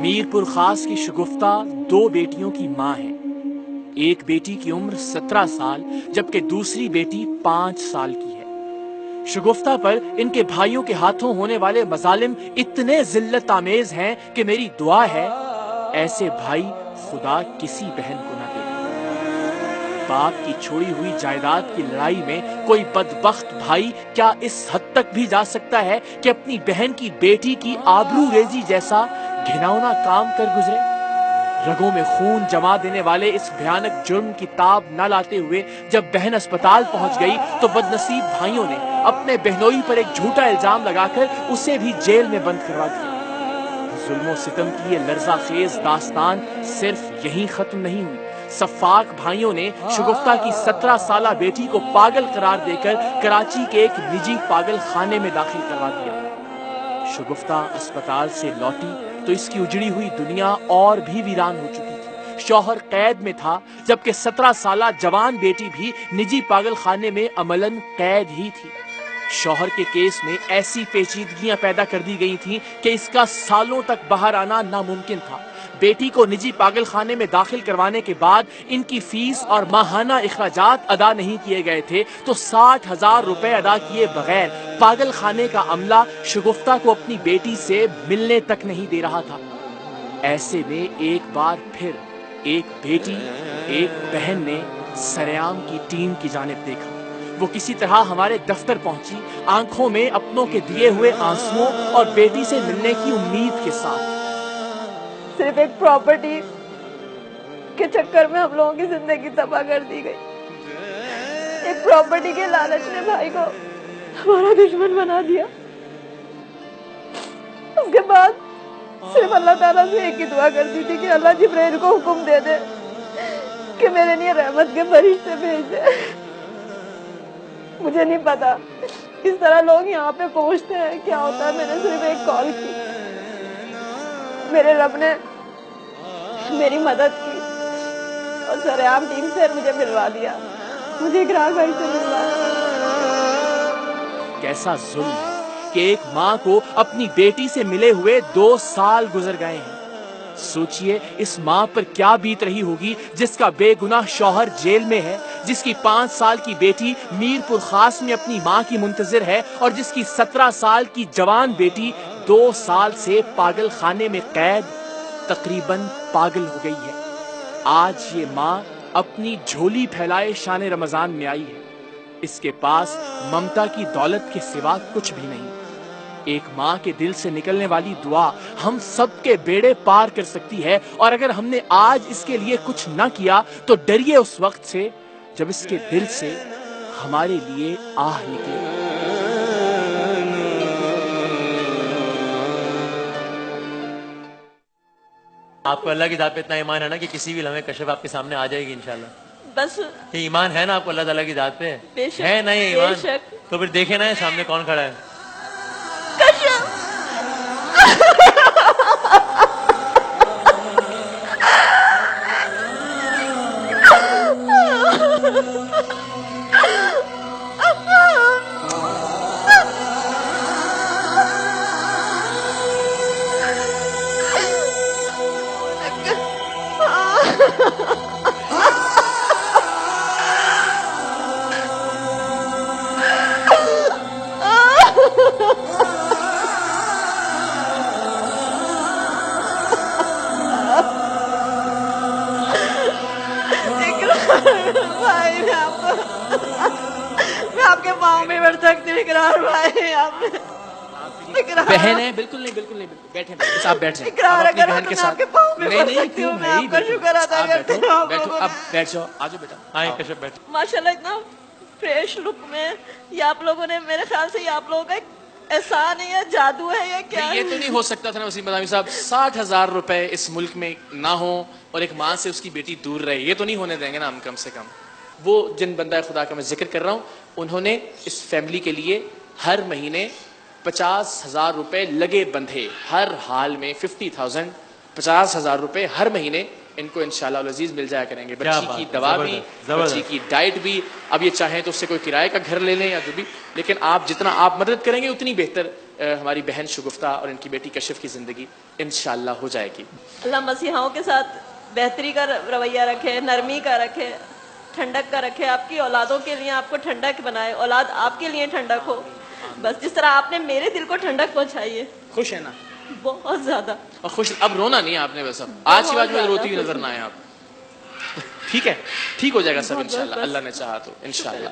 میرپور خاص کی شگفتہ 2 بیٹیوں کی ماں ہے۔ ایک بیٹی کی عمر 17 سال جبکہ دوسری بیٹی 5 سال کی ہے۔ شگفتہ پر ان کے بھائیوں کے ہاتھوں ہونے والے مظالم اتنے ذلت آمیز ہیں کہ میری دعا ہے ایسے بھائی خدا کسی بہن کو نہ دے۔ باپ کی چھوڑی ہوئی جائیداد کی لڑائی میں کوئی بدبخت بھائی کیا اس حد تک بھی جا سکتا ہے کہ اپنی بہن کی بیٹی کی آبرو ریزی جیسا گھناؤنا کام کر گزرے؟ رگوں میں خون جما دینے والے اس بھیانک جرم کی تاب نہ لاتے ہوئے جب بہن اسپتال پہنچ گئی تو بدنصیب بھائیوں نے اپنے بہنوئی پر ایک جھوٹا الزام لگا کر اسے بھی جیل میں بند کروا دیا۔ ظلم و ستم کی یہ لرزہ خیز داستان صرف یہیں ختم نہیں ہوئی۔ سفاک بھائیوں نے شگفتہ کی 17 سالہ بیٹی کو پاگل قرار دے کر کراچی کے ایک نجی پاگل خانے میں داخل کروا دیا۔ شگفتہ اسپتال سے لوٹی تو اس کی اجڑی ہوئی دنیا اور بھی ویران ہو چکی تھی۔ شوہر قید میں تھا جبکہ 17 سالہ جوان بیٹی بھی نجی پاگل خانے میں عملاً قید ہی تھی۔ شوہر کے کیس میں ایسی پیچیدگیاں پیدا کر دی گئی تھیں کہ اس کا سالوں تک باہر آنا ناممکن تھا۔ بیٹی کو نجی پاگل خانے میں داخل کروانے کے بعد ان کی فیس اور ماہانہ اخراجات ادا نہیں کیے گئے تھے تو 60,000 روپے ادا کیے بغیر پاگل خانے کا عملہ شگفتہ کو اپنی بیٹی سے ملنے تک نہیں دے رہا تھا۔ ایسے میں ایک بار پھر ایک بیٹی ایک بہن نے سریام کی ٹیم کی جانب دیکھا۔ وہ کسی طرح ہمارے دفتر پہنچی، آنکھوں میں اپنوں کے دیے ہوئے آنسوؤں اور بیٹی سے ملنے کی امید کے ساتھ۔ صرف ایک پراپرٹی کے چکر میں ہم لوگوں کی زندگی تباہ کر دی گئی۔ ایک پراپرٹی کے لالچ نے بھائی کو ہمارا دشمن بنا دیا۔ اس کے بعد صرف اللہ تعالیٰ سے ایک ہی دعا کرتی تھی کہ اللہ جبرائیل کو حکم دے دے کہ میرے لیے رحمت کے فرشتے بھیج دے۔ مجھے نہیں پتا اس طرح لوگ یہاں پہ پہنچتے ہیں کیا ہوتا ہے۔ میں نے صرف ایک کال کی، میرے رب نے میری مدد کی اور سریام ٹیم سے مجھے ملوا دیا، مجھے اقرار بھائی سے ملوا دیا۔ کیسا ظلم ہے کہ ایک ماں کو اپنی بیٹی سے ملے ہوئے 2 سال گزر گئے ہیں۔ سوچئے اس ماں پر کیا بیت رہی ہوگی جس کا بے گناہ شوہر جیل میں ہے، جس کی 5 سال کی بیٹی میرپور خاص میں اپنی ماں کی منتظر ہے اور جس کی 17 سال کی جوان بیٹی 2 سال سے پاگل خانے میں قید تقریباً پاگل ہو گئی ہے۔ آج یہ ماں اپنی جھولی پھیلائے شان رمضان میں آئی ہے۔ اس کے پاس ممتا کی دولت کے سوا کچھ بھی نہیں۔ ایک ماں کے دل سے نکلنے والی دعا ہم سب کے بیڑے پار کر سکتی ہے، اور اگر ہم نے آج اس کے لیے کچھ نہ کیا تو ڈریے اس وقت سے جب اس کے دل سے ہمارے لیے آہ نکلے۔ آپ کو اللہ کی ذات پہ اتنا ایمان ہے نا کہ کسی بھی لمحے کشف آپ کے سامنے آ جائے گی انشاءاللہ؟ بس یہ ایمان ہے نا آپ کو اللہ تعالیٰ کی ذات پہ؟ بے شک، ہے نا یہ بے ایمان؟ شک۔ تو پھر دیکھیں نا سامنے کون کھڑا ہے۔ بھائی میں آپ کے پاؤں میں بیٹھ سکتی ہوں، اقرار بھائی آپ بہن ہے، بالکل نہیں، بالکل نہیں، بیٹھیں بس آپ بیٹھ جائیں۔ اقرار آپ اپنی اگر بہن کے میں ساتھ آپ کے پاؤں میں نہیں پڑ نہیں سکتی کیوں ہوں، میں بھائی، آپ کا بالکل شکر ادا آپ کرتی بیٹھو، ہوں آپ بیٹھو، لوگوں اب نے۔ بیٹھ جاؤ، آجو بیٹا۔ آئیں کشف بیٹھ۔ ماشاءاللہ اتنا فریش لک میں یہ آپ لوگوں نے، میرے خیال سے یہ آپ لوگوں کا ایک احسان ہے یا جادو ہے یا کیا ہے؟ یہ تو نہیں ہو سکتا تھا نا وسیم بادامی صاحب، 60,000 روپے اس ملک میں نہ ہوں اور ایک ماں سے اس کی بیٹی دور رہے، یہ تو نہیں ہونے دیں گے نا ہم کم سے کم۔ وہ جن بندہ خدا کا میں ذکر کر رہا ہوں، انہوں نے اس فیملی کے لیے ہر مہینے 50,000 روپے لگے بندھے، ہر حال میں 50,000 50,000 روپے ہر مہینے ان کو انشاءاللہ العزیز مل جایا کریں گے۔ بچی کی دوا بھی، بچی کی ڈائٹ بھی، اب یہ چاہیں تو اس سے کوئی کرائے کا گھر لے لیں یا جو بھی، لیکن آپ جتنا آپ مدد کریں گے اتنی بہتر ہماری بہن شگفتہ اور ان کی بیٹی کشف کی زندگی انشاءاللہ ہو جائے گی. اللہ مسیحاؤں کے ساتھ بہتری کا رویہ رکھے، نرمی کا رکھے، ٹھنڈک کا رکھے. آپ کی اولادوں کے لیے آپ کو ٹھنڈک بنائے، اولاد آپ کے لیے ٹھنڈک ہو. بس جس طرح آپ نے میرے دل کو ٹھنڈک پہنچائی ہے. خوش ہے نا؟ بہت زیادہ. اور خوش. اب رونا نہیں ہے آپ نے، بس اب آج کی بات میں روتی ہوئی نظر نہ آئے آپ. ٹھیک ہے، ٹھیک ہو جائے گا سب انشاءاللہ، اللہ نے چاہا تو انشاءاللہ.